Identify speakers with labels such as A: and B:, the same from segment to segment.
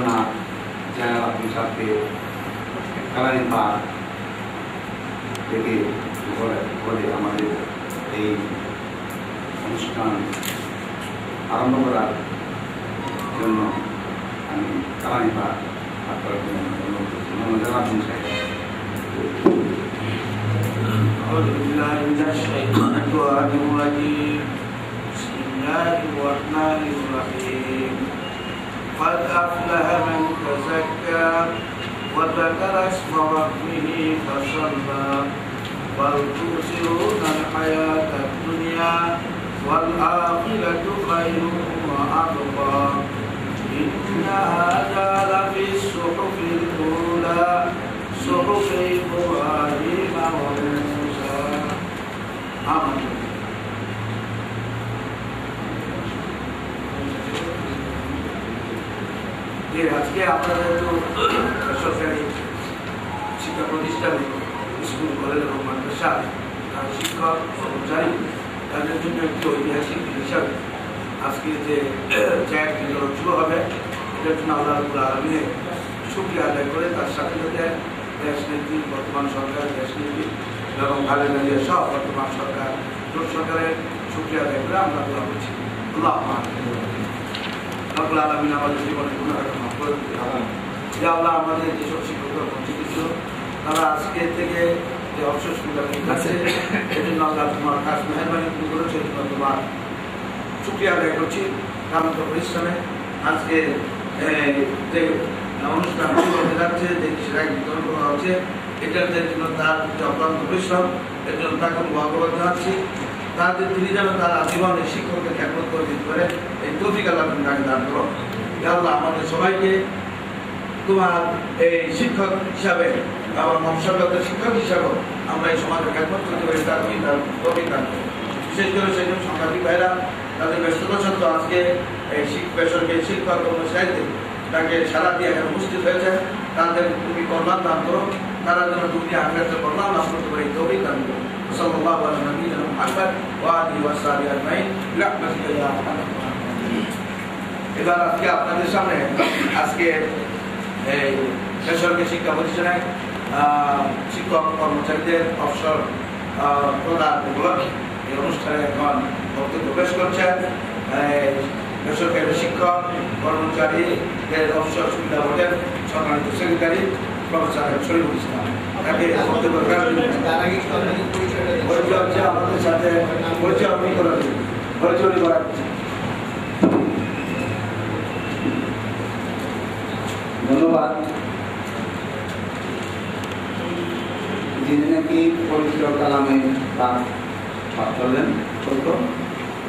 A: ঝর্ণা general Abdul সাহেবকে colouring park থেকে বলে আমাদের এই অনুষ্ঠান আরম্ভ করার জন্য আমি কালারিং পার্ক আপনার জেনারেল আব্দুল সাহেব।
B: أعوذ بالله من الشيطان الرجيم بسم الله الرحمن الرحيم قد أفلح من تزكى وذكر اسم ربه فصلى بل تؤثرون الحياة الدنيا والآخرة خير وأبقى إن هذا لفي الصحف الأولى صحف إبراهيم وموسى آمين। আজকে আপনাদের তো বেসরকারি শিক্ষা প্রতিষ্ঠানে স্কুল কলেজ এবং মাদ্রাসা শিক্ষক কর্মচারী তাদের জন্য একটি ঐতিহাসিক হিসাবে আজকে যে চ্যাট বিতরণ শুরু হবে এটার জন্য আল্লাহ রাব্বুল আলামিনের শুকরিয়া আদায় করে তার সাথে সাথে দেশ নেত্রী বর্তমান সরকার দেশ নেত্রী এবং খালেদা জিয়া সহ বর্তমান সরকার জোট সরকারের শুকরিয়া আদায় করে আমরা দোয়া করছি। আল্লাহ রাব্বুল আলামিন আমাদের জীবনে গুনাহকে মাফ করে দিতে হবে। যে আল্লাহ আমাদের যেসব শিক্ষকরা বঞ্চিত ছিল তারা আজকে থেকে যে অবসর সুবিধা আছে এই জন্য আল্লাহ তোমার কাজ মেহরবানি করেছে এই জন্য তোমার শুকরিয়া আদায় করছি। কারণ তো পরিশ্রমে আজকে যে অনুষ্ঠান শুরু হতে যাচ্ছে যে সেটা বিতরণ করা হচ্ছে এটার জন্য তার যে অক্লান্ত পরিশ্রম এর জন্য তাকে মহাগত জানাচ্ছি। তাদের তিনি যেন তার আজীবনের শিক্ষককে খ্যাপন করে দিতে পারে এই তৌফিক আল্লাহ তুমি তাকে দান করো। আল্লাহ আমাদের সবাইকে তোমার এই শিক্ষক হিসাবে এবং মহাসরকারের শিক্ষক হিসাবেও আমরা এই সমাজে খ্যাপন করতে পারি তার তৌফিক দান করো। বিশেষ করে সেসব সাংবাদিক ভাইরা তাদের ব্যস্ততা সত্ত্বেও আজকে এই বেসরকারি শিক্ষক কর্মচারীদের তাকে সারা দিয়ে এখানে উপস্থিত হয়েছে তাদের তুমি কল্যাণ দান করো তারা যেন দুনিয়া আখিরাতে কল্যাণ লাভ করতে পারে তৌফিক দান করো। সাল্লাল্লাহু আলা নবিয়িনা মুহাম্মদ ওয়া আলিহি ওয়া সাহবিহি আজমাইন বিরহমাতিকা ইয়া আরহামার রাহিমিন। এবার আজকে আপনাদের সামনে আজকে এই বেসরকারি শিক্ষা প্রতিষ্ঠানে শিক্ষক কর্মচারীদের অবসর প্রদান উপলক্ষে এই অনুষ্ঠানে এখন বক্তব্য পেশ করছেন বেসরকারি শিক্ষক কর্মচারীদের অবসর সুবিধা বোর্ডের সম্মানিত সেক্রেটারি প্রফেসর শরীফুল ইসলাম। তাকে বক্তব্য আমাদের সাথে পরিচয় করা
A: ধন্যবাদ। যিনি নাকি পবিত্র কালামে পাঠ করলেন ছোট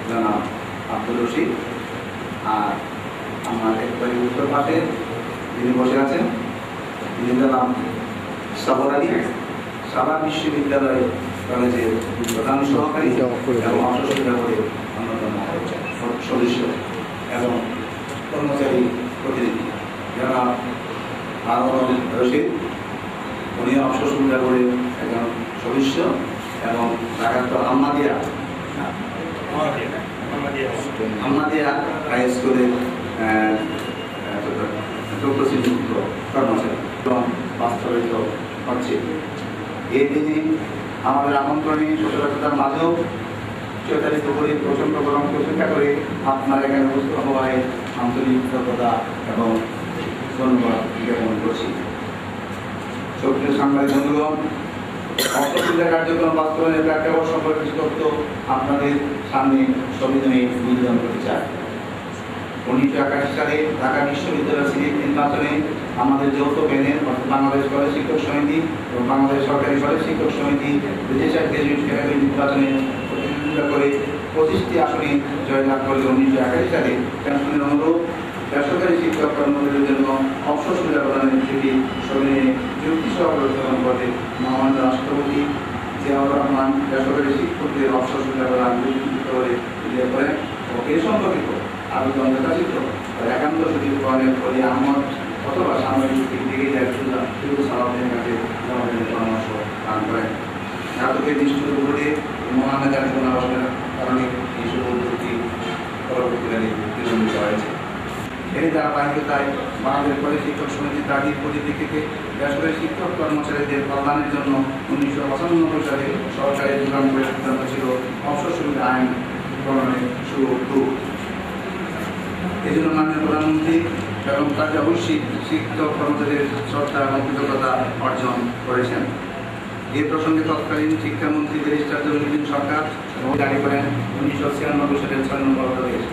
A: জনাব আব্দুল রশিদ, আর আমার একবারে উত্তর পাশে যিনি বসে আছেন তিনি জনাব সাবর আলী, সাভার বিশ্ববিদ্যালয় কলেজের প্রধান সহকারী এবং অবসর সুবিধা বোর্ডের অন্যতম সদস্য এবং কর্মচারী প্রতিনিধি জনাব হারুন রশিদ, উনি অবসর সুবিধা বোর্ডের একজন সদস্য এবং ঢাকা আহমদিয়া হাই স্কুলের চতুর্থ কর্মচারী এবং বাস্তবায়িত হচ্ছে। এই দিনে আমাদের আমন্ত্রণে সচরাচর মাঝেও চৈতালিত করে প্রচন্ড গরম প্রচেষ্টা করে আপনার এখানে উপস্থিত হওয়ায় আন্তরিক কৃতজ্ঞতা এবং ধন্যবাদ জ্ঞাপন করছি। সক্রিয় সাংবাদিক বন্ধুগণ, অর্থসুবিধা কার্যক্রম বাস্তবায়নের প্রেক্ষাপট সম্পর্কে তথ্য আপনাদের সামনে সবিনয়ে নিবেদন করতে চাই। 1981 সালে ঢাকা বিশ্ববিদ্যালয় সিলেট নির্বাচনে আমাদের যৌথ প্যানেল বাংলাদেশ কলেজ শিক্ষক সমিতি এবং বাংলাদেশ সরকারি কলেজ শিক্ষক সমিতি রেজিস্টার্ড গ্রাজুয়েট ক্যাটাগরি নির্বাচনে প্রতিদ্বন্দ্বিতা করে 25টি আসনে জয়লাভ করলে 1981 সালে পেনশনের অনুরূপ বেসরকারি শিক্ষক কর্মচারীদের জন্য অবসর সুবিধা প্রদানের নীতি সবিনয়ে যুক্তি সহ প্রস্তাবন করে মহামান্য রাষ্ট্রপতি জিয়াউর রহমান বেসরকারি শিক্ষকদের অবসর সুবিধা প্রদান করে উল্লেখ করেন এবং এ সম্পর্কিত আবেদন যথাচিত একান্ত সচিব প্রণের ফলি আহমদ অথবা সাময়িক দিকে সালাউদ্দিনের কাছে জমাদানের পরামর্শ দান করেন। নাটকের নিষ্ঠুর উপরে মহানা কার্যক্রম আবাসনের কারণে এই সব উদ্যোগটি পরবর্তীকালে বিলম্বিত হয়েছে। এর দ্বারা বাহিকতায় বাংলাদেশ কলেজ শিক্ষক সমিতির দাবির পরিপ্রেক্ষিতে বেসরকারি শিক্ষক কর্মচারীদের কল্যাণের জন্য 1995 সালে সরকারের যোগান করে সিদ্ধান্ত ছিল অবসর সুবিধা আইন প্রণয়নের শুরু। এই জন্য মাননীয় প্রধানমন্ত্রী এবং তাকে অবশ্যই শিক্ষক কর্মচারীদের শ্রদ্ধা এবং কৃতজ্ঞতা অর্জন করেছেন। এই প্রসঙ্গে তৎকালীন শিক্ষামন্ত্রী ব্যারিস্টার জলিলউদ্দিন সরকার জারি করেন 1996 সালের 6 নম্বর অধ্যাদেশ।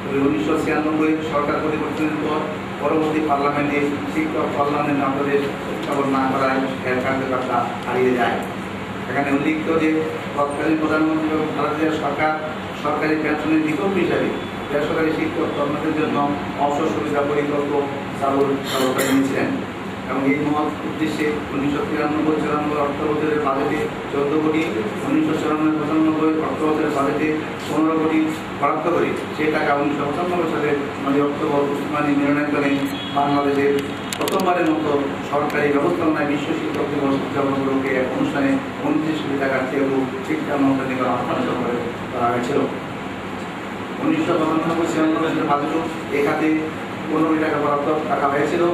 A: 1996 সরকার পরিবর্তনের পর পরবর্তী পার্লামেন্টে শিক্ষক কল্যাণের অধ্যাদেশ উত্থাপন না করায় এর কার্যকর্তা হারিয়ে যায়। এখানে উল্লেখিত যে তৎকালীন প্রধানমন্ত্রী এবং ভারতীয় সরকার সরকারি পেনশনের বিকল্প হিসাবে বেসরকারি শিক্ষক কর্মচারীদের জন্য অবসর সুবিধা পরিকল্প চালু করে নিয়েছিলেন এবং এই মহৎ উদ্দেশ্যে 1993-94 অর্থ বছরের বাজেটে 14 কোটি, 1994-95 অর্থ বছরের বাজেটে 15 কোটি বরাদ্দ করে সেই টাকা 1995 সালের 9 অক্টোবর উসমানী মিলনায়তনে বাংলাদেশের প্রথমবারের মতো সরকারি ব্যবস্থাপনায় বিশ্ব শিক্ষক দিবস উদযাপন উপলক্ষে এক অনুষ্ঠানে 29 কোটি টাকার চেয়েও শিক্ষা মন্ত্রণালয় হস্তান্তর করা হয়েছিল। 1995-96 সালের বাজেটও এ খাতে 15 কোটি টাকা বরাদ্দ রাখা হয়েছিল।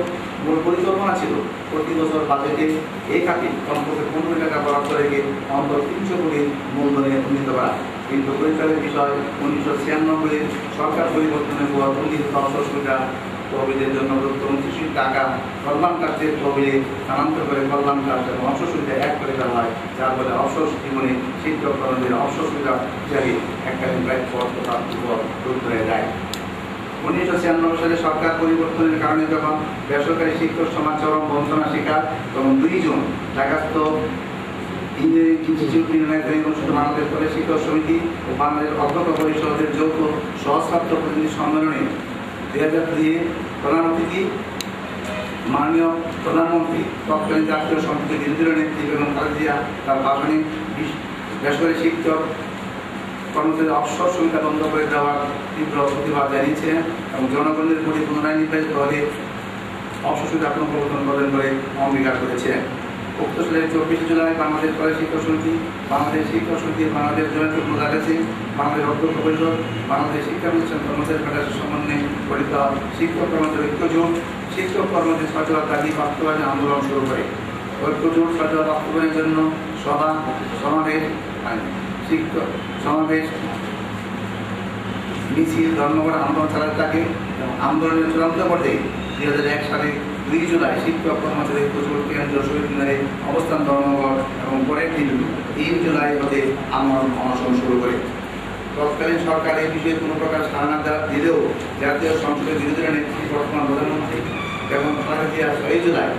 A: মূল পরিকল্পনা ছিল প্রতি বছর বাজেটে এই খাতে কমপক্ষে 15 কোটি টাকা বরাদ্দ রেখে অন্তত 300 কোটি মূলধনে উন্নীত করা। কিন্তু পরিচালের বিষয় 1996 সরকার পরিবর্তনের পর উন্নীত অবসর সুবিধা তহবিলের জন্য 29 টাকা কল্যাণ কার্যের তহবিলে স্থানান্তর করে কল্যাণ কার্য এবং অবসর সুবিধা এক করে দেওয়া হয়, যার ফলে অবসর জীবনে শিক্ষক কর্মীদের অবসর সুবিধা হিসাবে এককালীন প্রায় রূপ হয়ে যায়। 1996 সালে সরকার পরিবর্তনের কারণে যখন বেসরকারি শিক্ষক সমাজ চরম বঞ্চনা শিকার, তখন 2 জুন ঢাকাস্থ ইঞ্জিনিয়ারিং ইনস্টিটিউট মিলনায়তনে অনুষ্ঠিত বাংলাদেশ কলেজ শিক্ষক সমিতি ও বাংলাদেশ অধ্যক্ষ পরিষদের যৌথ সহস্রাব্দ প্রতিনিধি সম্মেলনে 2002 প্রধান অতিথি মাননীয় প্রধানমন্ত্রী তৎকালীন জাতীয় সংসদের বিরোধী নেত্রী বেগম খালেদা জিয়া তার ভাষণে বেসরকারি শিক্ষক কর্মচারীদের অবসর সুবিধা বন্ধ করে দেওয়ার তীব্র প্রতিবাদ জানিয়েছেন এবং জনগণের প্রতি পুনরায় নির্বাচিত হলে অবসর সুবিধা পুনঃপ্রবর্তন করবেন বলে অঙ্গীকার করেছেন। উক্ত সালের 24 জুলাই বাংলাদেশ কলেজ শিক্ষক সমিতি, বাংলাদেশ শিক্ষক সমিতি, বাংলাদেশ জয়েন্ট মোদারেসি, বাংলাদেশ অধ্যক্ষ পরিষদ, বাংলাদেশ শিক্ষা প্রতিষ্ঠান কর্মচারী ফেডারেশন সমন্বয়ে গঠিত শিক্ষক কর্মচারী ঐক্যজোট শিক্ষক কর্মচারী সচেতনতা দাবি বাস্তবায়ন আন্দোলন শুরু করে। ঐক্যজোট সচেতনতা বাস্তবায়নের জন্য সভা সমাবেশ শিক্ষক সমাবেশ মিছিল ধর্মঘট আন্দোলন চালাতে থাকে। আন্দোলনের চূড়ান্ত পর্যায়ে 2001 সালে 2 জুলাই শিক্ষক কর্মচারী ঐক্যজোট কেন্দ্র শহীদ মিনারে অবস্থান ধর্মঘট এবং পরের দিন 3 জুলাই হতে আন্দোলন অনশন শুরু করে। তৎকালীন সরকার এই বিষয়ে কোনো প্রকার সাড়া না দিলেও জাতীয় সংসদের বিরোধী নেত্রী বর্তমান প্রধানমন্ত্রী এবং খালেদা জিয়া 6 জুলাই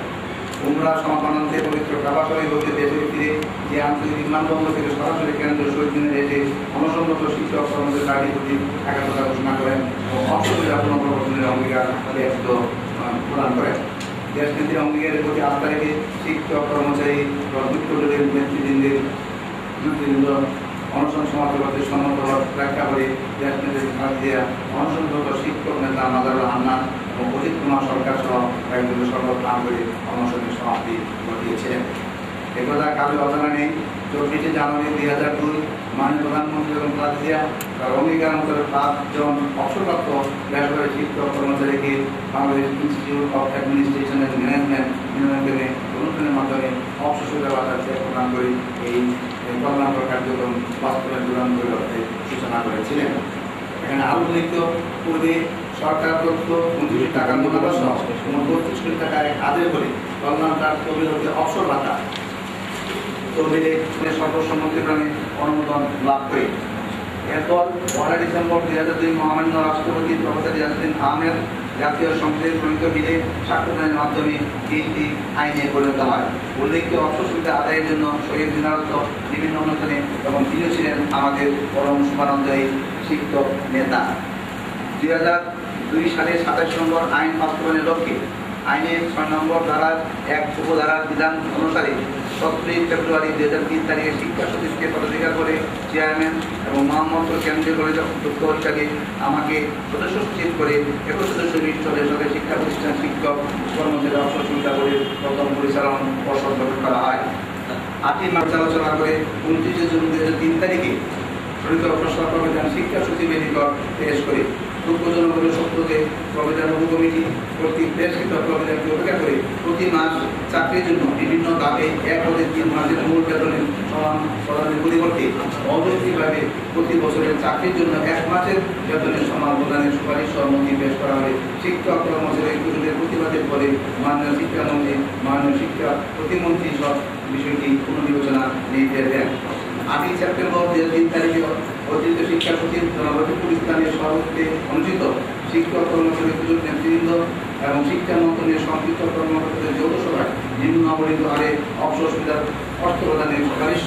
A: উমরা সমাপনান্তে পবিত্র কাবা শরীফ হতে দেশে ফিরে যে আন্তর্জাতিক বিমানবন্দর থেকে সরাসরি কেন্দ্র শহীদ মিনারে এসে অনশনরত শিক্ষক কর্মচারী দাবির প্রতি একাত্মতা ঘোষণা করেন এবং অবসর সুবিধা পুনঃপ্রবর্তনের অঙ্গীকার প্রদান করেন। দেশ নীতির অঙ্গীকারের প্রতি আস্থা রেখে শিক্ষক কর্মচারী মুখ্যদের নেতৃবৃন্দ অনশন সমাপ্ত করতে সম্মত হওয়ার ব্যাখ্যা করে দেশ নেত্রী খালেদা জিয়া অনশনরত শিক্ষক নেতা নাজারুল হান্নান এবং অজিত কুমার সরকার সহ কয়েকজন সর্বপ্রাণ করে অনশনের সমাপ্তি ঘটিয়েছিলেন। একথা কালে অজানা নেই 24 জানুয়ারি 2002 মাননীয় প্রধানমন্ত্রী এবং খালেদা জিয়া তার অঙ্গীকার মতো 5 জন অবসরপ্রাপ্ত বেসরকারি শিক্ষক কর্মচারীকে Bangladesh institute of administration and management অনুষ্ঠানের মাধ্যমে অবসর সুবিধা বাজার প্রদান করে এই কল্যাণকর কার্যক্রম বাস্তবায়ন প্রদান করে সূচনা করেছিলেন। এখানে আরো উল্লেখিত পূর্বে সরকার তথ্য 29 টাকার মুনাফা সহ 32 কোটি টাকা আদায় করে কল্যাণ কার্ড তহবিল হতে অবসর ভাতা তহবিলে সর্বসম্মতিক্রমে অনুমোদন লাভ করে। এরপর 1 ডিসেম্বর 2002 মহামান্য রাষ্ট্রপতি প্রফেসর ইয়াসমিন আহমেদ জাতীয় সংসদের প্রণীত বিলে স্বাক্ষরদানের মাধ্যমে বিলটি আইনে পরিণত হয়। উল্লেখিত অবসর সুবিধা আদায়ের জন্য শহীদ মিনারত বিভিন্ন অনুষ্ঠানে এবং তিনি ছিলেন আমাদের পরম শুভানন্দী শিক্ষক নেতা। 2002 সালে 27 নম্বর আইন বাস্তবায়নের লক্ষ্যে আইনের 6 নম্বর ধারার 1 উপধারার বিধান অনুসারে 17 ফেব্রুয়ারি 2003 তারিখে শিক্ষা সচিবকে পদাধিকার করে চেয়ারম্যান এবং মোহাম্মদপুর কেন্দ্রীয় কলেজের অধ্যক্ষ হিসাবে আমাকে সদস্য সচিব করে 21 সদস্য বিশিষ্ট বেসরকারি শিক্ষা প্রতিষ্ঠান শিক্ষক কর্মচারী অবসর সুবিধা করে প্রথম পরিচালন পর্ষদ গঠন করা হয়। 8 মার্চ আলোচনা করে 29 জুন 2003 তারিখে শরীর অবসর শিক্ষা সচিবের নিকট পেশ করে দুঃখজনক হলে সত্য যে প্রভিডেন্ট উপকমিটি কর্তৃক বেশ কিছু প্রভিডেন্টকে উপেক্ষা করে প্রতি মাস চাকরির জন্য বিভিন্ন দাবে 1 হতে 3 মাসের মূল বেতনের সমান প্রদানের পরিবর্তে অযৌক্তিকভাবে প্রতি বছরের চাকরির জন্য 1 মাসের বেতনের সমান প্রদানের সুপারিশ সম্মতি পেশ করা হয়। শিক্ষক কর্মচারী কুশলের প্রতিবাদের পরে মাননীয় শিক্ষামন্ত্রী মাননীয় শিক্ষা প্রতিমন্ত্রী সব বিষয়টি পুনর্বিবেচনা নির্দেশ দেন। 8 সেপ্টেম্বর 2003 তারিখে অতিরিক্ত শিক্ষা সচিব জনাবপুর স্থানীয় সভাপতিতে অনুষ্ঠিত শিক্ষক কর্মচারী কুশল নেতৃবৃন্দ এবং শিক্ষা মন্ত্রণালয়ের সংশ্লিষ্ট কর্মকর্তাদের যৌথ সভায় নিম্নবর্ণিত হারে অবসর সুবিধার অর্থ প্রদানের সুপারিশ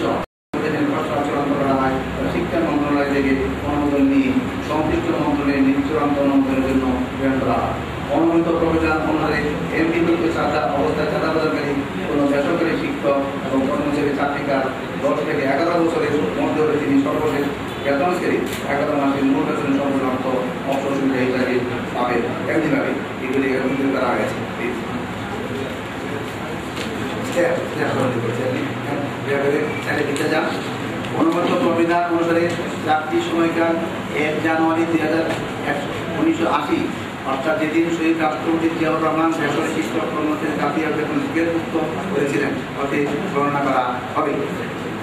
A: চূড়ান্ত করা হয়। শিক্ষা মন্ত্রণালয় থেকে অনুমোদন নিয়ে সংশ্লিষ্ট মন্ত্রণালয়ের চূড়ান্ত অনুমোদনের জন্য প্রেরণ করা হয়। অনুমোদিত প্রভিধান অনুসারে এমপিভুক্ত চাঁদা অবস্থায় চাঁদা প্রদানকারী কোনো বেসরকারি শিক্ষক এবং কর্মচারী চাকরিকার 10 থেকে 11 বছরের মধ্যে হলে তিনি সর্বশেষ বেতন স্কেলে 11 মাসের মূল বেতনের সম্পূর্ণ অর্থ অবসর সুবিধা হিসাবে পাবে। এমনিভাবে এগুলি উল্লেখ করা হয়েছে। অনুমোদিত প্রবিধান অনুসারে চাকরি সময়কাল 1 জানুয়ারি 1980 অর্থাৎ যেদিন শহীদ রাষ্ট্রপতি জিয়াউর রহমান বেসরকারি শিক্ষক কর্মচারী জাতীয় বেতন স্কেলভুক্ত করেছিলেন তাতে গণনা করা হবে।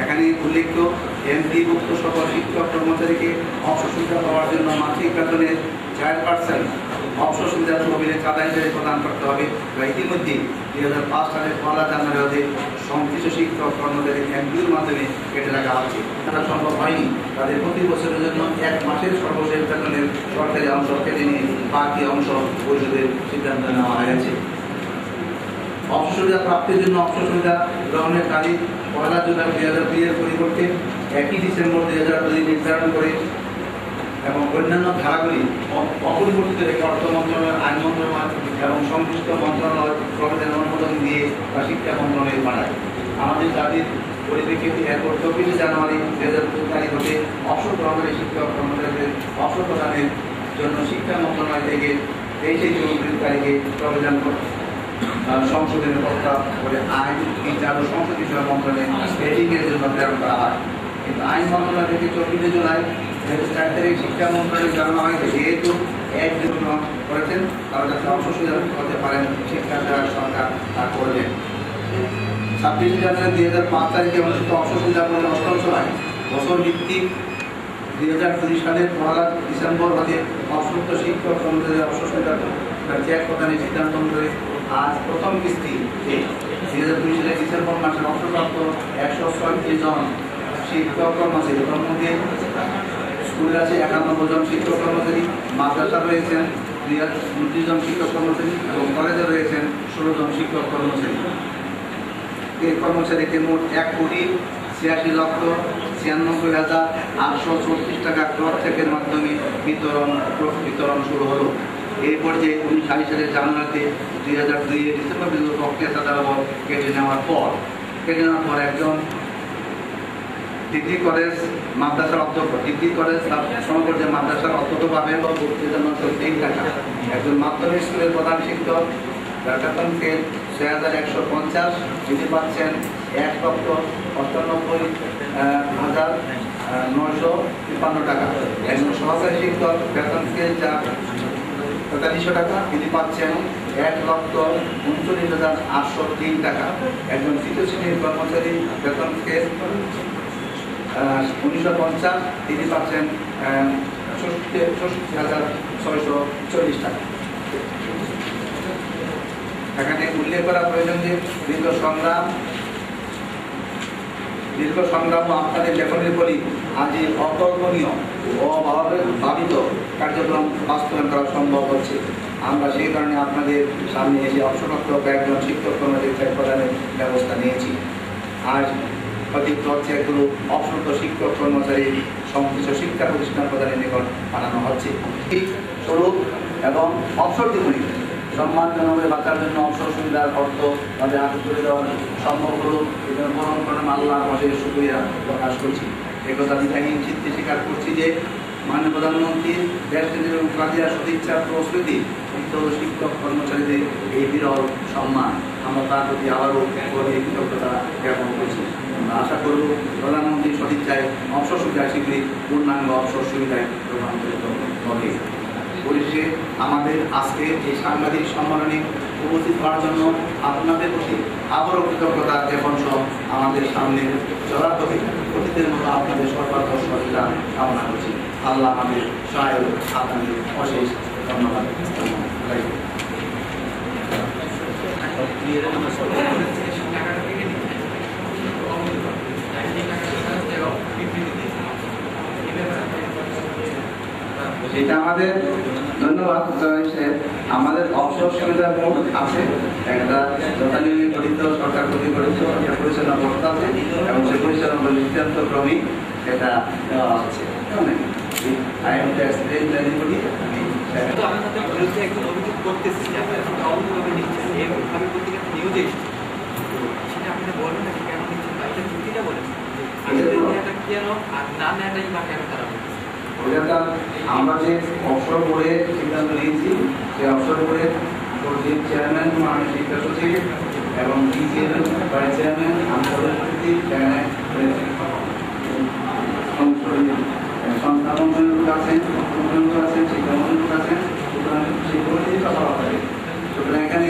A: এখানে উল্লেখিত এমপিভুক্ত সকল শিক্ষক কর্মচারীকে অবসর সুবিধা পাওয়ার জন্য মাসিক বেতনের 4% অবসর সুবিধা তহবিলে চাঁদা হিসেবে প্রদান করতে হবে। ইতিমধ্যে 2005 সালের 1 জানুয়ারি হতে সংশ্লিষ্ট শিক্ষক কর্মচারী এমপির মাধ্যমে কেটে রাখা হচ্ছে। তারা সম্ভব হয়নি, তাদের প্রতি বছরের জন্য 1 মাসের সর্বশেষ বেতনের সরকারি অংশ কেটে নিয়ে বাকি অংশ পরিশোধের সিদ্ধান্ত নেওয়া হয়েছে। অবসর সুবিধা প্রাপ্তির জন্য অবসর সুবিধা গ্রহণের তারিখ 1 জুলাই 2002 এর পরিবর্তে 1 ডিসেম্বর 2002 নির্ধারণ করে এবং অন্যান্য ধারাগুলি অপরিবর্তিত রেখে অর্থ মন্ত্রণালয়, আইন মন্ত্রণালয় এবং সংশ্লিষ্ট মন্ত্রণালয় প্রভিধান অনুমোদন দিয়ে বা শিক্ষা মন্ত্রণালয় বাড়ায়। আমাদের দাবির পরিপ্রেক্ষিতে এরপর 24 জানুয়ারি 2002 তারিখ হতে অবসর গ্রহণকারী শিক্ষক কর্মচারীদের অবসর প্রদানের জন্য শিক্ষা মন্ত্রণালয় থেকে 23 জুন 2002 তারিখে প্রভিধান সংশোধনের প্রস্তাব করে আইন, বিচার ও সংসদ বিষয় মন্ত্রণালয়ে এর জন্য প্রেরণ করা হয়। কিন্তু আইন মন্ত্রণালয় থেকে 24 জুলাই 2004 তারিখ শিক্ষা মন্ত্রণালয় জানানো হয় যেহেতু 1 জুন করেছেন তারা যাতে অবসর সুবিধা করতে পারেন শিক্ষা সরকার তা করবেন। 26 জানুয়ারি 2005 তারিখে অনুষ্ঠিত অবসর সুবিধা করে 8ম সভায় বছর ভিত্তিক 2002 সালের 1 ডিসেম্বর হতে অবসরপ্রাপ্ত শিক্ষক কর্মচারীদের অবসর সুবিধা চেক প্রদানের সিদ্ধান্ত অনুযায়ী আজ প্রথম কিস্তি 2002 সালের ডিসেম্বর মাসের অবসরপ্রাপ্ত 136 জন শিক্ষক কর্মচারী মধ্যে স্কুলে আছে 91 জন শিক্ষক কর্মচারী, মাদ্রাসা রয়েছেন 29 জন শিক্ষক কর্মচারী এবং কলেজে রয়েছেন 16 জন শিক্ষক কর্মচারী। এই কর্মচারীকে মোট 1,96,96,834 টাকা ক্রস চেকের মাধ্যমে বিতরণ শুরু হলো। এই পর্যায়ে 1960 সালের জানুয়ারিতে 2002 ডিসেম্বর পর্যন্ত প্রক্রিয়া চাঁদা বাবদ কেটে নেওয়ার পর একজন ডিগ্রি কলেজ মাদ্রাসার অধ্যক্ষ, ডিগ্রি কলেজ সমপর্যায়ে মাদ্রাসার অধ্যক্ষ পাবেন ভর্তির জন্য 3 টাকা। একজন মাধ্যমিক স্কুলের প্রধান শিক্ষক যার বেতন স্কেল 6,150 তিনি পাচ্ছেন 1,98,953 টাকা। একজন সহকারী শিক্ষক বেতন স্কেল যা 4300 টাকা তিনি পাচ্ছেন 1,39,803 টাকা। একজন তৃতীয় শ্রেণীর কর্মচারী বেতন স্কেল 1950 তিনি পাচ্ছেন 66,640 টাকা। এখানে উল্লেখ করা প্রয়োজন যে দীর্ঘ সংগ্রাম ও আপনাদের লেখনের ফলে আজ এই অকল্পনীয় ও অভাবিত কার্যক্রম বাস্তবায়ন করা সম্ভব হচ্ছে। আমরা সেই কারণে আপনাদের সামনে এসে অবসরপ্রাপ্ত কয়েকজন শিক্ষক কর্মচারী চেক প্রদানের ব্যবস্থা নিয়েছি। আজ অতিরিক্ত চেকগুলো অবসরপ্রাপ্ত শিক্ষক কর্মচারী সংশ্লিষ্ট শিক্ষা প্রতিষ্ঠান প্রদানের নিকট পাঠানো হচ্ছে। স্বরূপ এবং অবসর জীবনী সম্মানজনকভাবে বাঁচার জন্য অবসর সুবিধার অর্থ তাদের হাতে তুলে দেওয়ার সম্ভব হল গ্রহণ করেন আল্লাহর অশেষ শুকরিয়া প্রকাশ করছি। একথা বিধাহীন চিত্তে স্বীকার করছি যে মাননীয় প্রধানমন্ত্রীর দেশনীতির এবং কাজিয়া সদিচ্ছা প্রস্তুতি শিক্ষক কর্মচারীদের এই বিরল সম্মান আমরা তার প্রতি আবারও কৃতজ্ঞতা জ্ঞাপন করছি। আমরা আশা করব প্রধানমন্ত্রীর সদিচ্ছায় অবসর সুবিধা শীঘ্রই পূর্ণাঙ্গ অবসর সুবিধায় রূপান্তরিত হবে। পরিশেষে আমাদের আজকে এই সাংবাদিক সম্মেলনে উপস্থিত হওয়ার জন্য আপনাদের প্রতি আবারও কৃতজ্ঞতা জ্ঞাপন সহ আমাদের সামনে চলার পথে অতীতের মতো আপনাদের সর্বাত্ম সহযোগিতা কামনা করছি। আল্লাহ আমাদের সহায়, আপনাদের অশেষ ধন্যবাদ। এটা আমাদের ধন্যবাদ। আমাদের অবসর সুবিধা বোর্ড আছে, একটা যথানিয়মে গঠিত সরকার কর্তৃক গঠিত একটা পরিচালনা বোর্ড আছে এবং সেই পরিচালনা সিদ্ধান্ত ক্রমেই এটা দেওয়া হচ্ছে। আমরা যে অবসর বোর্ডে সিদ্ধান্ত নিয়েছি, সেই অবসর বোর্ডে বোর্ডের চেয়ারম্যান, মাননীয় শিক্ষা সচিব এবং ভাইস চেয়ারম্যান, সংস্থা মন্ত্রণালয় আছেন, আছেন, শিক্ষা মন্ত্রণালয় আছেন, সুতরাং সেই বোর্ডে কথা বলা হবে। সুতরাং এখানে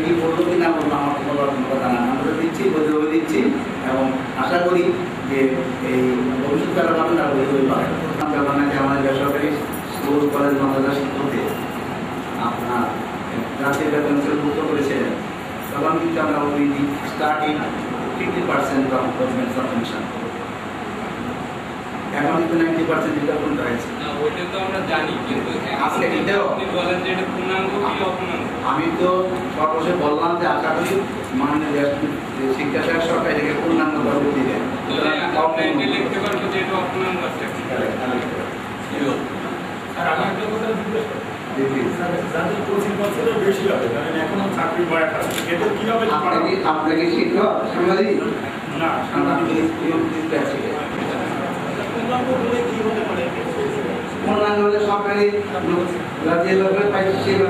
A: কি বলবো কি না বলবো আমার বলার কথা না, আমরা দিচ্ছি, বৈধভাবে দিচ্ছি এবং আশা করি যে এই ভবিষ্যৎকালে পাবেন তারা বৈধভাবে পাবেন। আমাদের বেসরকারি স্কুল কলেজ মাদ্রাসা শিক্ষককে আপনার জাতীয় বেতন যুক্ত করেছিলেন, তখন কিন্তু আমরা স্টার্টিং 50% অফ গভর্নমেন্ট সাবভেনশন, এখন কিন্তু 90% দিতে পূর্ণ হয়েছে।
C: ওইটা তো আমরা জানি, কিন্তু
A: আজকে এটাও
C: আপনি বলেন যে এটা পূর্ণাঙ্গ কি অপূর্ণাঙ্গ।
A: আমি তো সর্বশেষ বললাম যে আশা করি মাননীয় শিক্ষা সরকার এটাকে পূর্ণাঙ্গ ভাবে দিবেন।
C: আমরা এটা লিখতে পারবো যে এটা অপূর্ণাঙ্গ আছে।
D: আর আমি একটা কথা জিজ্ঞেস করি, যাদের 25 বছরের বেশি হবে, কারণ এখনো চাকরি বয়স আছে, এটা কিভাবে
A: আপনাকে শিক্ষক সাংবাদিক
D: না
A: সাংবাদিক
D: পূর্ণাঙ্গ বলে কি হতে পারে?
A: পূর্ণাঙ্গ হলে সরকারি যে লোকের পাইছে সেই লোক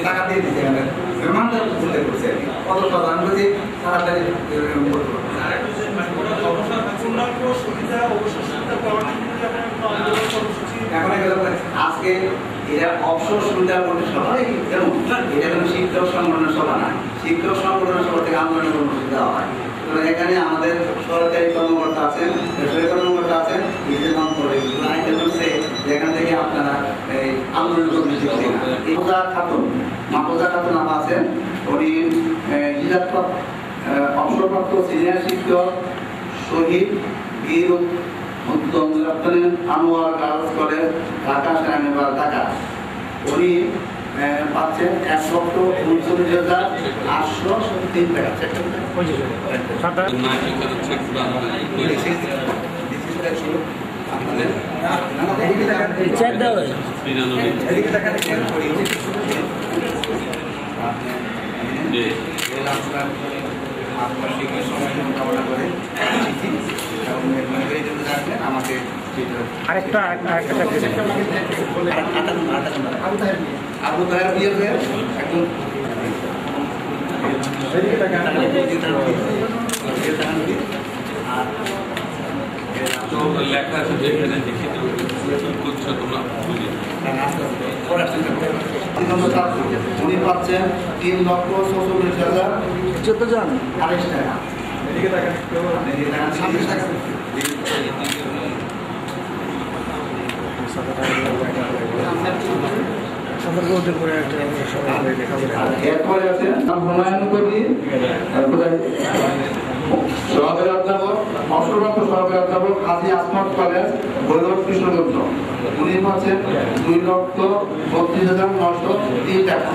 A: টাকা দিয়ে দিচ্ছে, মেহমানদার উল্লেখ করছে কত প্রধান বলছে তাড়াতাড়ি
D: পূর্ণাঙ্গ সুবিধা অবসর সুবিধা পাওয়ার
A: এখন আজকে এরা অবসর সুবিধা করতে সভা, এবং এটা কোনো শিক্ষক সংগঠনের সভা না, শিক্ষক সংগঠনের সভা থেকে আন্দোলনের কর্মসূচি দেওয়া হয়। এখানে আমাদের সরকারি কর্মকর্তা আছেন, বেসরকারি কর্মকর্তা আছেন, নিজের নাম করে যেখান থেকে আপনারা এই আন্দোলন কর্মসূচি খাতুন, মাহফুজা খাতুন আপা আছেন, উনি অবসরপ্রাপ্ত সিনিয়র শিক্ষক, শহীদ বীর উত্তম lieutenant Anwar girls college, Dhaka, সেনানিবাস, ঢাকা। উনি পাচ্ছেন 1,39,803 টাকা। আমাকে
E: আরেকটা
A: আবু তাহের বিয়ে হয়ে একদম
C: লেখা আছে যেখানে দেখি করছো তোমরা
A: উনি পাচ্ছেন 3,46,028 টাকা। এরপরে আছে হুমায়ুন কবির, সহকারী অধ্যাপক, অবসরপ্রাপ্ত সহকারী অধ্যাপক, কাজী আসমত কলেজ, ভৈরব কৃষ্ণগঞ্জ। উনি পাচ্ছেন 2,32,903 টাকা।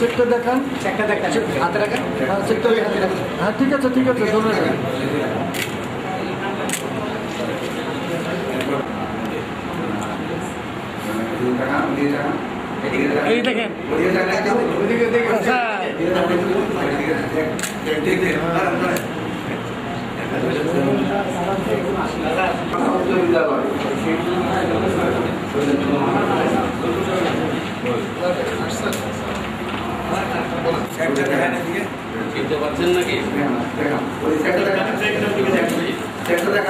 E: চেকটা দেখান, হাতে রাখেন, চেকটা হ্যাঁ ঠিক আছে ধরে রাখেন। এই দেখেন
C: পাচ্ছেন নাকি?
A: দেখা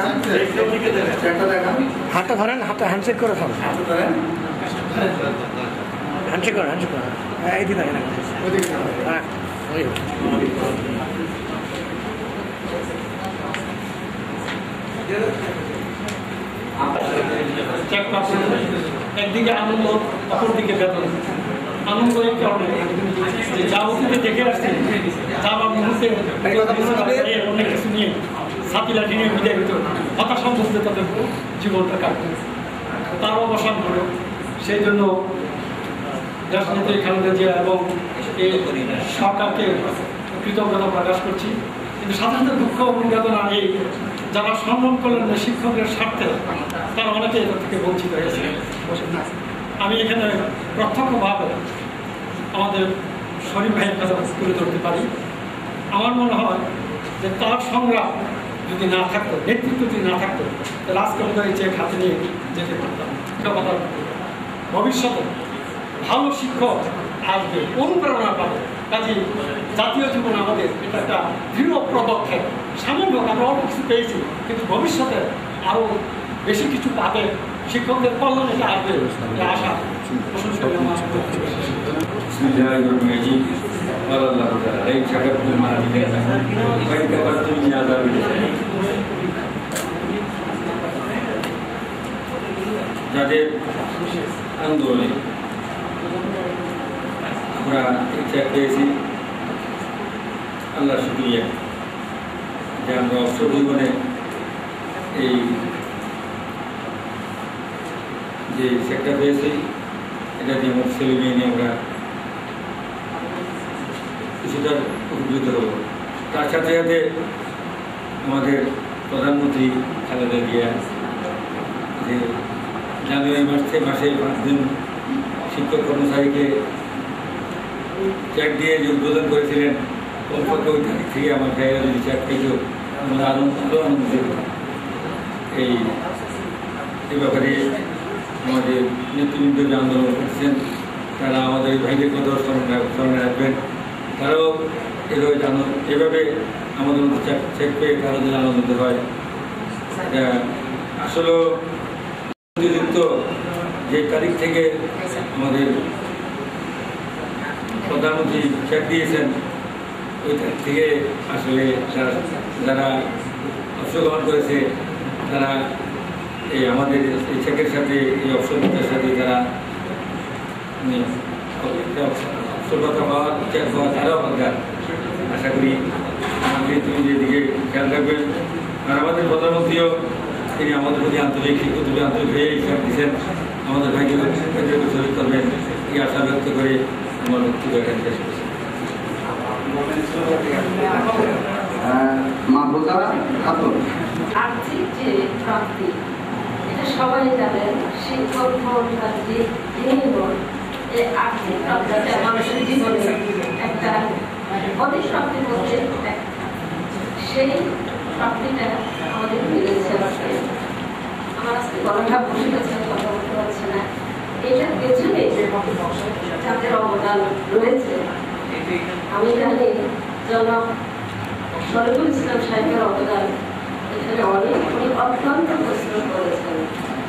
E: হাতটা ধরেন, হাতে হ্যান্ডশেক করে ধরেন,
A: হাতে ধরেন।
E: হ্যান্ডশেক করেন, হ্যান্ডশেক করেন। এই দিকে দেখেন, হ্যাঁ ওই
F: একদিকে আনন্দ, অপরদিকে বেদনা। আনন্দ এই কারণে যে যা অতীতে দেখে আসছে, যাওয়ার মুহূর্তে অনেক কিছু নিয়ে সাথী লাঠি নিয়ে বিদায় হতো, হতাশার মধ্যে তাদের জীবনটা কাটত। তার অবসান হলো। সেই জন্য দেশনেত্রী খালেদা জিয়া এবং এই সরকারকে কৃতজ্ঞতা প্রকাশ করছি। কিন্তু সাধারণত দুঃখ এবং বেদনা এই যারা সম্মান করলেন শিক্ষকের স্বার্থে, তারা অনেকে এটা থেকে বঞ্চিত হয়েছে। আমি এখানে প্রত্যক্ষভাবে আমাদের শরীফ ভাইয়ের কথা তুলে ধরতে পারি। আমার মনে হয় যে তার সংগ্রাম যদি না থাকতো, নেতৃত্ব যদি না থাকতো, তাহলে আজকে বোধ হয় চেক হাতে নিয়ে যেতে পারতাম। এটা কথা ভবিষ্যতে ভালো শিক্ষক আসবে, অনুপ্রেরণা পাবে। কাজে জাতীয় জীবন আমাদের এটা একটা দৃঢ় পদক্ষেপ। সামান্য আমরা অল্প কিছু পেয়েছি, কিন্তু ভবিষ্যতে আরও বেশি কিছু পাবে, শিক্ষকদের কল্যাণে এটা আসবে আশা।
G: যাদের আন্দোলনে আমরা ইচ্ছা পেয়েছি, আল্লাহ শুক্রিয়া যে আমরা অবসর জীবনে এই যে চেকটা পেয়েছি, এটা দিয়ে আমার ছেলে মেয়ে নিয়ে আমরা কিছুটা উপকৃত হব। তার সাথে সাথে আমাদের প্রধানমন্ত্রী খালেদা জিয়া যে জানুয়ারি মাসে 5 দিন শিক্ষক কর্মচারীকে চেক দিয়ে যে উদ্বোধন করেছিলেন, কমপক্ষে ওই তারিখ থেকে আমার ভাইয়েরা যদি চেক পেয়েছ আমরা আনন্দিত। এই ব্যাপারে আমাদের নেতৃবৃন্দ যে আন্দোলন করছেন, তারা আমাদের ভাইদের কথা স্মরণে রাখবেন। তারাও এভাবে আমাদের মধ্যে চেক পেয়ে তারা যেন আনন্দিত হয়। আসলে যুক্ত যে তারিখ থেকে আমাদের প্রধানমন্ত্রী চেক দিয়েছেন, ওই তারিখ থেকে আসলে যারা অংশগ্রহণ করেছে, তারা এই আমাদের এই চেকের সাথে এই অবসরটার সাথে যারা অবসরতা পাওয়ার চেক পাওয়া, তারাও দরকার। আশা করি আমাদের তুমি যেদিকে খেয়াল রাখবেন। আর আমাদের প্রধানমন্ত্রীও তিনি আমাদের প্রতি আন্তরিক, শিক্ষক আন্তরিক হয়ে হিসাব দিচ্ছেন, আমাদের ভাইকে শরীর করবেন, এই আশা ব্যক্ত করে আমার বক্তব্য এখানে শেষ করছি।
H: আর্থিক যে প্রাপ্তি, এটা সবাই জানেন, শিক্ষক হোক যে যিনি হোক, এই আর্থিক প্রাপ্তিটা মানুষের জীবনে একটা অধিক প্রাপ্তির মধ্যে সেই প্রাপ্তিটা আমাদের মিলেছে। আমার আজকে গলাটা বসে গেছে, কথা বলতে পারছে না। এটার পেছনে যাদের অবদান রয়েছে, আমি জানি জনাব শরীফুল ইসলাম সাহেবের অবদান এখানে অনেক, উনি অত্যন্ত পরিশ্রম করেছেন।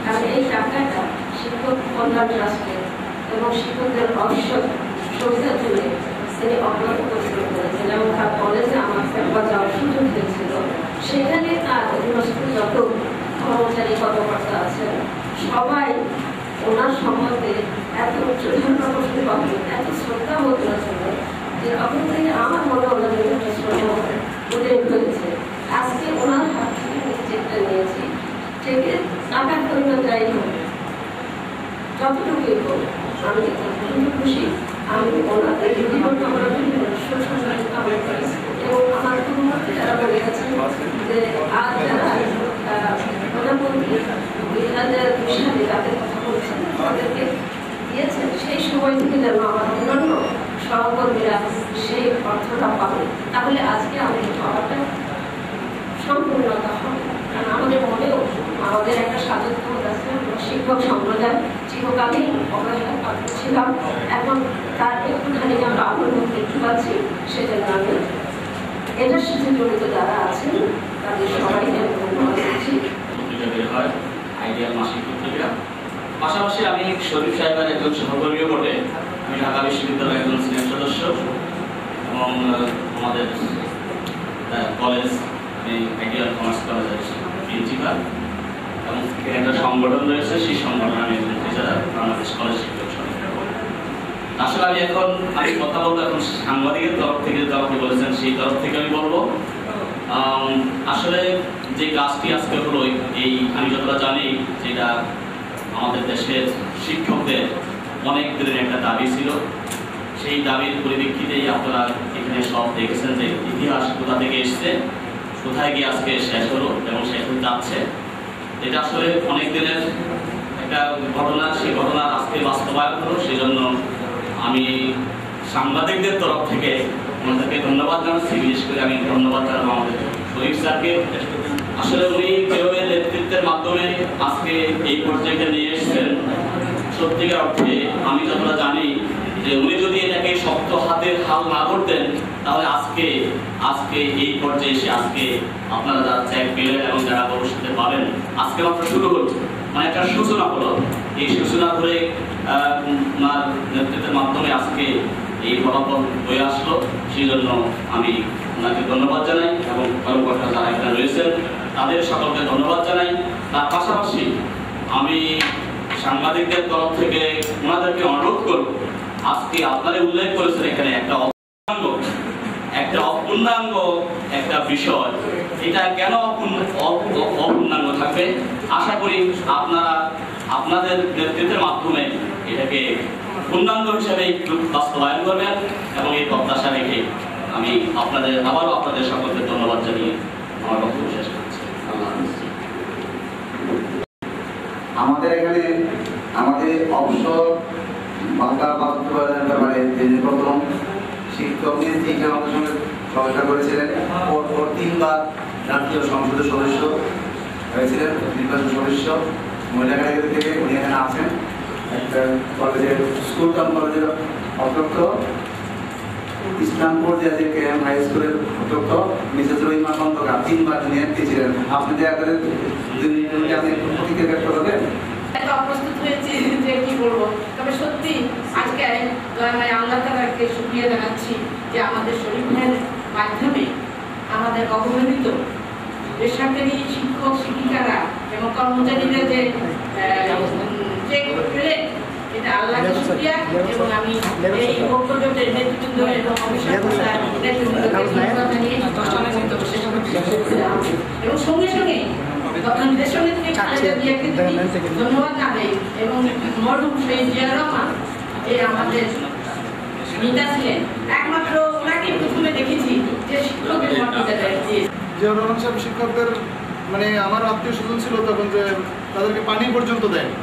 H: কারণ এই টাকাটা শিক্ষক কল্যাণ ট্রাস্টে এবং শিক্ষকদের অবসর সুবিধা তুলে তিনি অত্যন্ত পরিশ্রম করেছেন। এবং তার কলেজে আমার একবার যাওয়ার সুযোগ হয়েছিল, সেখানে তার অধীনস্থ যত কর্মচারী কর্মকর্তা আছেন সবাই ওনার সম্বন্ধে এত উচ্চধন প্রদর্শন করেন, এত শ্রদ্ধা বোধ করেছেন যে তখন থেকে আমার মনে ওনার একটা শ্রদ্ধা উদয় হয়েছে। আজকে ওনার হাত থেকে চেকটা নিয়েছি, চেকের টাকার পরিমাণ যাই হোক, যতটুকুই হোক, আমি অত্যন্ত খুশি। আমি ওনাদের জীবন কামনা করি, এবং আমার পূর্ববর্তী যারা বলে গেছেন যে আজ যারা প্রধানমন্ত্রী 2002 সালে তাদের কথা বলছেন, তাদেরকে দিয়েছেন, সেই সময় থেকে যেন আমার অন্যান্য সহকর্মীরা সেই অর্থটা পাবে, তাহলে আজকে আমাদের পাওয়াটা সম্পূর্ণতা হবে। কারণ আমাদের মনেও আমাদের একটা স্বাধীনতা আছে, শিক্ষক সম্প্রদায় চিরকালই অবহেলা ছিলাম, এখন তার একটুখানি আমরা আনন্দ দেখতে পাচ্ছি। সেজন্য আমি এটার সাথে জড়িত যারা আছেন তাদের সবাইকে ধন্যবাদ দিচ্ছি।
I: আইডিয়াল মাসিক পত্রিকা। পাশাপাশি আমি শরীফ সাহেবের একজন সহকর্মীও বটে। আমি ঢাকা বিশ্ববিদ্যালয়ের একজন সিনিয়র সদস্য এবং আমাদের কলেজ, আমি আইডিয়াল কমার্স কলেজের প্রিন্সিপাল এবং একটা সংগঠন রয়েছে, সেই সংগঠন আমি একজন টিচার, বাংলাদেশ কলেজ শিক্ষক সমিতি। আসলে আমি কথা বলবো এখন সাংবাদিকের তরফ থেকে, আপনি বলেছেন সেই তরফ থেকে আমি বলবো। আসলে যে কাজটি আজকে হলো, এই আমি যতটা জানি যেটা আমাদের দেশের শিক্ষকদের অনেক দিনের একটা দাবি ছিল। সেই দাবির পরিপ্রেক্ষিতেই আপনারা এখানে সব দেখেছেন যে ইতিহাস কোথা থেকে এসছে, কোথায় গিয়ে আজকে শেষ হলো এবং শেষ হতে যাচ্ছে। এটা আসলে অনেক দিনের একটা ঘটনা, সেই ঘটনা আজকে বাস্তবায়ন হলো। সেই জন্য আমি সাংবাদিকদের তরফ থেকে আমাদেরকে ধন্যবাদ জানাচ্ছি। বিশেষ করে আমি ধন্যবাদ জানাবো আমাদের শরীফ স্যারকে। আসলে উনি যেভাবে নেতৃত্বের মাধ্যমে আজকে এই পর্যায়ে নিয়ে এসেছেন, সত্যিকার অর্থে আমি যতটা জানি যে উনি যদি এটাকে শক্ত হাতের হাল না করতেন, তাহলে আজকে এই পর্যায়ে এসে আজকে আপনারা যারা চ্যাক পেলেন এবং যারা ভবিষ্যতে পাবেন, আজকে মাত্র শুরু হচ্ছে, মানে একটা সূচনা হলো। এই সূচনা করে ওনার নেতৃত্বের মাধ্যমে আজকে এই ফলাফল হয়ে আসলো। সেই জন্য আমি ওনাকে ধন্যবাদ জানাই এবং কর্মকর্তা যারা এখানে রয়েছেন তাদের সকলকে ধন্যবাদ জানাই। তার পাশাপাশি আমি সাংবাদিকদের তরফ থেকে ওনাদেরকে অনুরোধ করব, আজকে আপনারা উল্লেখ করেছেন এখানে একটা অপূর্ণাঙ্গ একটা বিষয়, এটা কেন অপূর্ণাঙ্গ থাকবে? আশা করি আপনারা আপনাদের নেতৃত্বের মাধ্যমে এটাকে পূর্ণাঙ্গ হিসাবে বাস্তবায়ন করবেন এবং এই প্রত্যাশা রেখে আমি আবারও আপনাদের সকলকে ধন্যবাদ জানিয়ে আমার বক্তব্য শেষ করছি।
A: আমাদের এখানে আমাদের অবসর ভাতা বাস্তবায়নের ব্যাপারে যে প্রথম শিক্ষক নেত্রী আমাদের সঙ্গে সহায়তা করেছিলেন, পরপর 3 বার জাতীয় সংসদের সদস্য হয়েছিলেন, নির্বাচন সদস্য মহিলা ক্যাটাগরি থেকে। উনি এখানে আছেন একটা কলেজের স্কুল টাউন কলেজের অধ্যক্ষ, ইসলামপুর যে কেএম হাই স্কুলের অধ্যক্ষ মিসেস রহিমা খন্দকার 3 বার তিনি এমপি ছিলেন। আপনি দয়া করে প্রতিক্রিয়া ব্যক্ত করবেন।
H: অপ্রস্তুত হয়েছি যে কি বলবো, তবে সত্যি আজকে আল্লাহ তাআলাকে শুকরিয়া জানাচ্ছি যে আমাদের শরীফ ভাইয়ের মাধ্যমে আমাদের অবহেলিত বেসরকারি শিক্ষক শিক্ষিকারা এবং কর্মচারীরা যে পেলেন, এটা আল্লাহকে শুকরিয়া। এবং আমি এই বক্তব্যের নেতৃবৃন্দ এবং এবং সঙ্গে সঙ্গে ধন্যবাদ জানাই এবং মরহুম শহীদ জিয়া রহমান যে আমাদের নেতা ছিলেন, একমাত্র ওনাকে প্রথমে দেখেছি যে শিক্ষকদের মর্যাদা দিয়েছে।
E: জিয়া রহমান সাহেব শিক্ষকদের মানে আমার আত্মীয় স্বজন ছিল তখন, যে তাদেরকে পানি পর্যন্ত দেয়নি।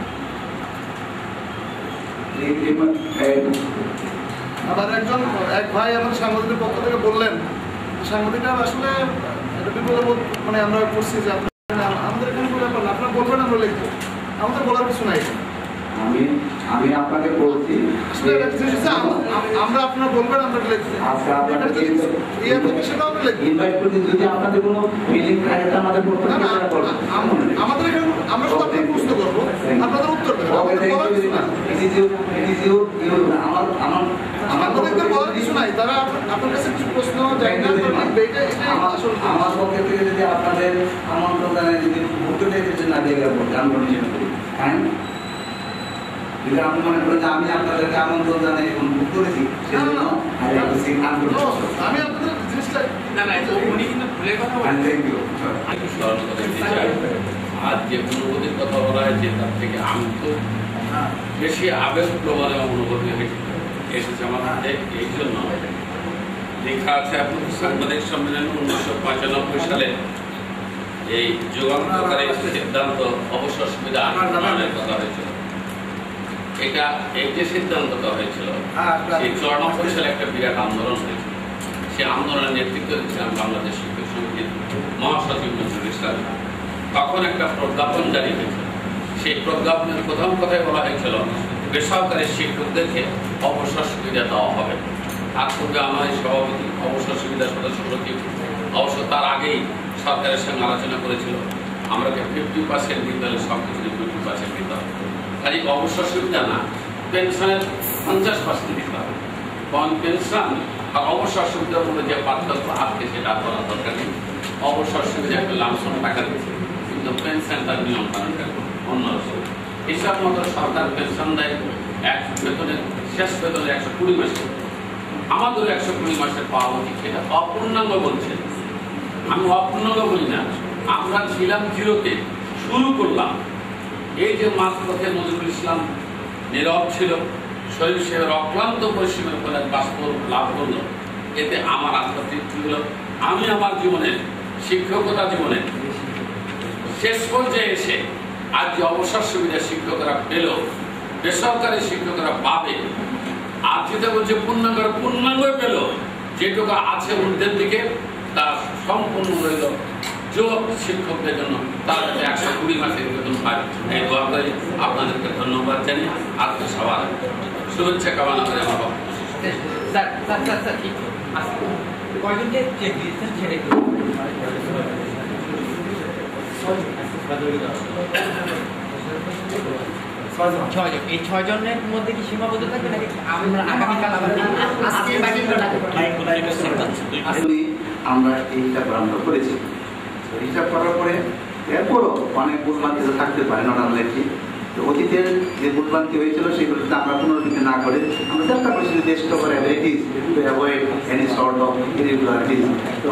E: আবার এক ভাই আমাদের সাংবাদিকের পক্ষ থেকে বললেন, সাংবাদিকরা আসলে একটা বিপদ মানে আমরা করছি যে আমাদের এখানে ব্যাপার না, আপনারা বলবেন আমরা লিখবো, আমাদের বলার কিছু নাই।
A: আমি আপনাকে বলছি
E: আমরা আপনারা বলবেন আমরা লিখবো, সেটা আমরা লিখবো।
A: যদি আপনাদের কোনো ফিলিং থাকে আমাদের
E: আমাদের এখানে আমরা শুধু আপনাকে প্রশ্ন করবো, আপনাদের উত্তর দেবেন। আমাদের বলার কিছু নাই, তারা আপনার কাছে কিছু প্রশ্ন
A: আমার পক্ষে থেকে যদি আপনাদের আমন্ত্রণ জানায়, যদি উত্তরটা কিছু না দিয়ে গেল হ্যাঁ, যদি আপনি মনে করেন যে আমি আপনাদেরকে আমন্ত্রণ জানাই এবং বুক করেছি, সেজন্য
E: আমি আপনাদের জিনিসটা
C: উনি কিন্তু ভুলে কথা বলেন।
J: আজ যে অনুভূতির কথা বলা হয়েছে তার থেকে আমি তো বেশি আবেগ প্রবণ অনুভূতি এসেছে আমার হাতে। এই জন্য লেখা আছে আপনাদের সাংবাদিক সম্মেলন 1995 সালে এই যুগান্তকারী সিদ্ধান্ত অবসর সুবিধা আন্দোলনের কথা হয়েছিল। এই যে সিদ্ধান্তটা হয়েছিল, সেই 94 সালে একটা বিরাট আন্দোলন হয়েছিল। সেই আন্দোলনের নেতৃত্ব দিচ্ছিলাম বাংলাদেশ শিক্ষক সমিতির মহাসচিব নজরুল ইসলাম। তখন একটা প্রজ্ঞাপন জারি হয়েছিল। সেই প্রজ্ঞাপনের প্রথম কথায় বলা হয়েছিল বেসরকারি শিক্ষকদেরকে অবসর সুবিধা দেওয়া হবে। তার পূর্বে আমার এই সভাপতি অবসর সুবিধা সদস্য সচিব অবশ্য তার আগেই সরকারের সঙ্গে আলোচনা করেছিল আমরা 50% দিতে হলে সব কিছু 50% দিতে হবে। খালি অবসর সুবিধা না, পেনশনের 50% দিতে হবে। কারণ পেনশন আর অবসর সুবিধার মধ্যে যে পার্থক্য আজকে সেটা করার দরকার নেই। অবসর সুবিধা একটা লামসম টাকা দিচ্ছে, কিন্তু পেনশন তার নিয়ম কানুনটা অন্যরকম। হিসাব মতো সরকার পেনশন দেয় এক বেতনের শেষ বেতনের 120 মাসে, আমাদের 120 মাসের পাওয়া উচিত। সেটা অপূর্ণাঙ্গ বলছে, আমি অপূর্ণাঙ্গ বলি না। আমরা ছিলাম জিরোতে, শুরু করলাম। এই যে মাঝপথে নজরুল ইসলাম নীরব ছিল, শরীর সাহেবের অক্লান্ত পরিশ্রমের ফলে বাস্তব লাভ করলো, এতে আমার আত্মতৃপ্তি হলো। আমি আমার জীবনে শিক্ষকতা জীবনে শেষ পর্যায়ে এসে আজ যে অবসর সুবিধা শিক্ষকরা পেল, বেসরকারি শিক্ষকরা পাবে, আর যেটা বলছে পূর্ণাঙ্গ পেল, যেটুকু আছে ঊর্ধ্বের দিকে তা সম্পূর্ণ রইল যোগ শিক্ষকদের জন্য, তার 120 মাসের বেতন পায়। এই দোয়া করে আপনাদেরকে ধন্যবাদ জানিয়ে আজকে সবার শুভেচ্ছা কামনা করে আমার
C: কয়জনকে চেক দিয়েছেন সেটা একটু ছয়জন। এই 6 জনের মধ্যে কি সীমাবদ্ধ থাকবে নাকি আমরা আগামীকাল
A: আমরা এই হিসাব আমরা করেছি। হিসাব করার পরে এরপরও অনেক ভুলভ্রান্তি থাকতে পারে, নট আনলাইকলি। তো অতীতের যে ভুলভ্রান্তি হয়েছিল সেগুলো আমরা পুনরাবৃত্তি না করে আমরা চেষ্টা করেছি best over averages to avoid any sort of irregularities. তো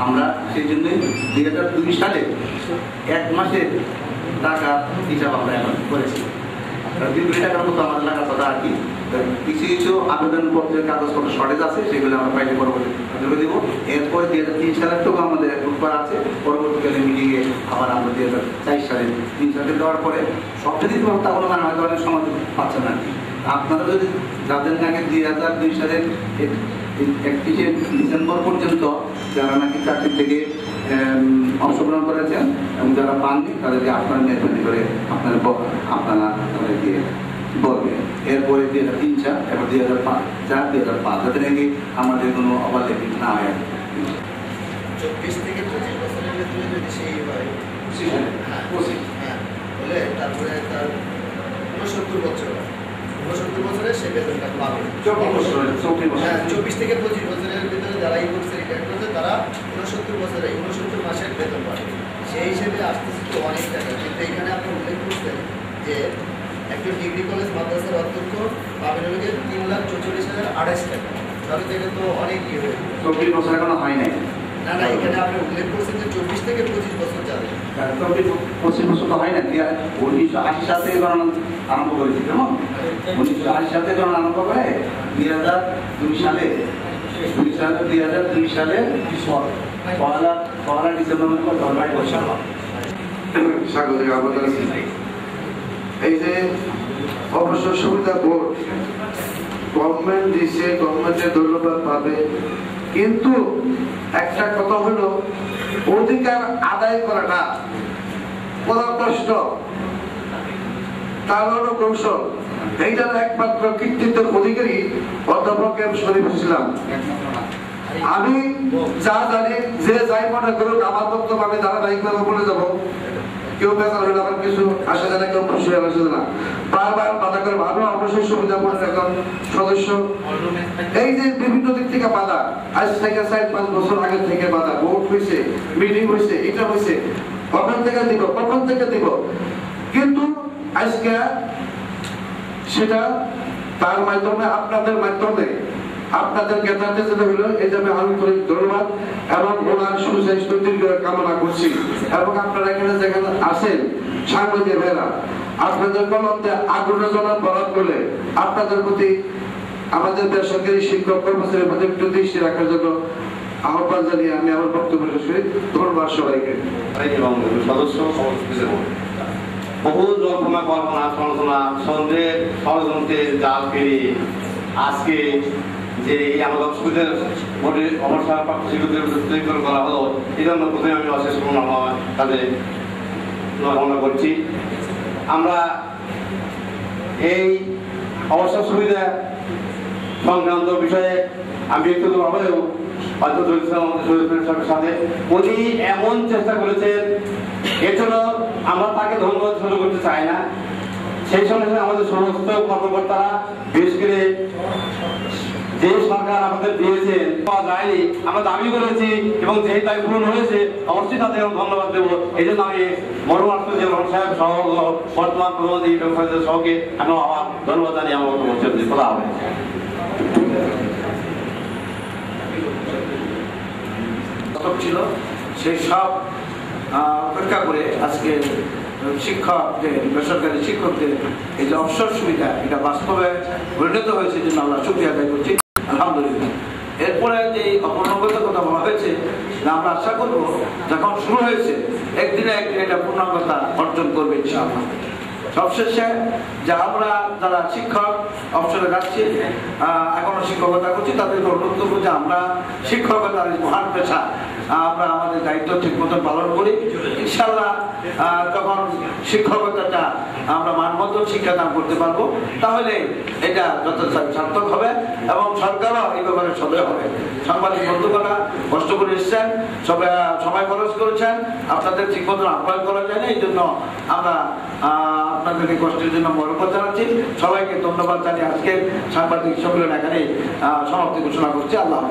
A: আমরা সেই জন্যই 2002 সালে 1 মাসের টাকা হিসাব আমরা এখন করেছি। 2 কোটি টাকার মতো আমাদের লাগার কথা আর কি। কিছু কিছু আবেদনপত্রের কাগজপত্র শর্টেজ আছে, সেগুলো আমরা পাইলে পরবর্তী দেবো। এরপরে 2003 সালের তো আমাদের অ্যাপ্রুভ করা আছে, পরবর্তীকালে মিটিংয়ে আবার আমরা 2004 সালে 3 সালে দেওয়ার পরে সবটা দিতে পারবো, তা হলো মানে হয়তো অনেক সময় পাচ্ছেন না। আপনারা যদি যাদের নাকি 2002 সালের 31শে ডিসেম্বর পর্যন্ত যারা নাকি চাকরি থেকে অংশগ্রহণ করেছেন এবং যারা পাননি তাদেরকে আপনারা মেহরবানি করে আপনারা তাদেরকে বলবেন। এরপরে 2003 এবং 2005 যাতে নাকি আমাদের কোনো ওভারল্যাপিং না হয়।
E: 24 থেকে 25 বছরের ভেতরে যদি সেই হয় বলে তারপরে তার 69 বছর 69 বছরে সে বেতনটা পাবে। 24 থেকে 25 বছরের ভিতরে যারা এই কোর্সে রিটায়ার করেছে তারা 69 বছরে 69 মাসের বেতন পাবে। সেই হিসেবে আসতেছে তো অনেক টাকা, কিন্তু এখানে আপনি উল্লেখ করছেন যে একজন ডিগ্রি কলেজ মাদ্রাসার অধ্যক্ষ পাবেন হলো 3,44,028 টাকা। তাহলে তো এটা তো অনেক ইয়ে হয়ে
A: 24 বছর এখনো হয় নাই।
E: না না, এখানে আপনি উল্লেখ করছেন যে 24 থেকে 25 বছর যাবে।
A: 25 বছর তো হয় না। 1980 সাল থেকে গণনা আরম্ভ করেছি, কেমন 1980 সাল থেকে গণনা আরম্ভ করে 2002 সালে পয়লা ডিসেম্বর
K: স্বাগত আপনাদের। এই যে অবসর সুবিধা বোর্ড গভর্নমেন্ট দিচ্ছে, গভর্নমেন্টের ধন্যবাদ পাবে, কিন্তু একটা কথা হলো অধিকার আদায় করাটা বড় কষ্ট, তার হলো কৌশল। এইটার একমাত্র কৃতিত্বের অধিকারী অধ্যাপক এম শরীফ ইসলাম। আমি যা জানি, যে যাই মনে করুক, আমার বক্তব্য আমি ধারাবাহিকভাবে বলে যাবো। কেউ বেকার হলে আমার কিছু আসা যায় না, কেউ খুশি হয়ে আসে না, বারবার বাধা করে। ভালো অবশ্যই সুবিধা পড়ে এখন সদস্য। এই যে বিভিন্ন দিক থেকে বাধা, আজ থেকে 4-5 বছর আগে থেকে বাধা, ভোট হয়েছে, মিটিং হয়েছে, এটা হয়েছে, কখন থেকে দিব, কিন্তু আজকে সেটা তার মাধ্যমে, আপনাদের মাধ্যমে আপনাদের জ্ঞাতার্থে যেটা হলো, এই যে আমি আন্তরিক ধন্যবাদ এবং ওনার সুস্বাস্থ্য দীর্ঘ কামনা করছি। এবং আপনারা এখানে যেখানে আসেন সাংবাদিক ভাইরা, আপনাদের কলমে আগ্রহ জানান বরাদ বলে আপনাদের প্রতি আমাদের বেসরকারি শিক্ষক কর্মচারীর প্রতি একটু দৃষ্টি রাখার জন্য আহ্বান জানিয়ে আমি আমার বক্তব্য শেষ করি। ধন্যবাদ সবাইকে।
L: এবং সদস্য বহু জল্পনা কল্পনা সমালোচনা সন্দেহ ষড়যন্ত্রের জাল পেরিয়ে আজকে যে এই আমাদের সুবিধার বোর্ডে অবসরপ্রাপ্ত শিক্ষকদের তৈরি করা হলো, এই জন্য প্রথমে আমি অশেষ তাদের কামনা করছি। আমরা এই অবসর সুবিধা সংক্রান্ত বিষয়ে আমি ব্যক্তিগতভাবেও হয়তো জড়িত আমাদের সাথে উনি এমন চেষ্টা করেছেন এজন্য আমরা তাকে ধন্যবাদ শুরু করতে চাই না। সেই সঙ্গে সঙ্গে আমাদের সমস্ত কর্মকর্তারা, বিশেষ করে যে সরকার আমাদের দিয়েছে পাওয়া যায়নি, আমরা দাবি করেছি এবং যেই দাবি পূরণ হয়েছে অবশ্যই তাদের ধন্যবাদ দেবো। এই জন্য আমি মরমাত্র যে রহমান সাহেব সহ বর্তমান প্রধানমন্ত্রী সহকে আমি আমার ধন্যবাদ জানিয়ে আমার বক্তব্য খোলা হবে।
B: ছিল সেই সব অপেক্ষা করে আজকে শিক্ষকদের, বেসরকারি শিক্ষকদের এই যে অবসর সুবিধা, এটা বাস্তবে পরিণত হয়েছে জন্য আমরা শুকরিয়া আদায় করছি, আলহামদুলিল্লাহ। এরপরে যে অপূর্ণাঙ্গতার কথা বলা হয়েছে, আমরা আশা করবো যখন শুরু হয়েছে একদিনে একদিন এটা পূর্ণাঙ্গতা অর্জন করবে ইনশাআল্লাহ। সবশেষে যে আমরা যারা শিক্ষক অবসরে যাচ্ছি, এখনো শিক্ষকতা করছি, তাদেরকে অনুরোধ করবো যে আমরা শিক্ষকতার মহান পেশা আমরা আমাদের দায়িত্ব ঠিক মতন পালন করি। ইনশাআল্লাহ যখন শিক্ষকতাটা আমরা মানবন্ধ শিক্ষাদান করতে পারবো, তাহলে এটা যথেষ্ট সার্থক হবে এবং সরকারও এই ব্যাপারে সদয় হবে। সাংবাদিক বন্ধুরা কষ্ট করে এসছেন, সবাই সময় খরচ করেছেন, আপনাদের ঠিক মতন আহ্বান করা যায় না, এই জন্য আমরা আপনাদেরকে কষ্টের জন্য মরকত জানাচ্ছি। সবাইকে ধন্যবাদ জানিয়ে আজকে সাংবাদিক সম্মেলন এখানে সমাপ্তি ঘোষণা করছি। আল্লাহ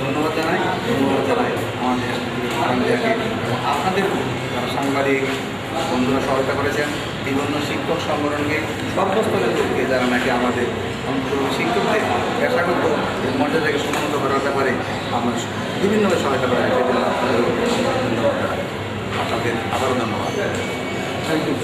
A: ধন্যবাদ জানাই আমাদের আপনাদের সাংবাদিক বন্ধুরা সহায়তা করেছেন, বিভিন্ন শিক্ষক সংগঠনকে, সর্বস্তরের লোককে যারা নাকি আমাদের শিক্ষকদের পেশাগত মর্যাদাকে সমুন্নত করার ব্যাপারে আমরা বিভিন্নভাবে সহায়তা করা যায়, সেজন্য আপনাদের ধন্যবাদ জানাই। আপনাদের আবারও ধন্যবাদ। Thank you.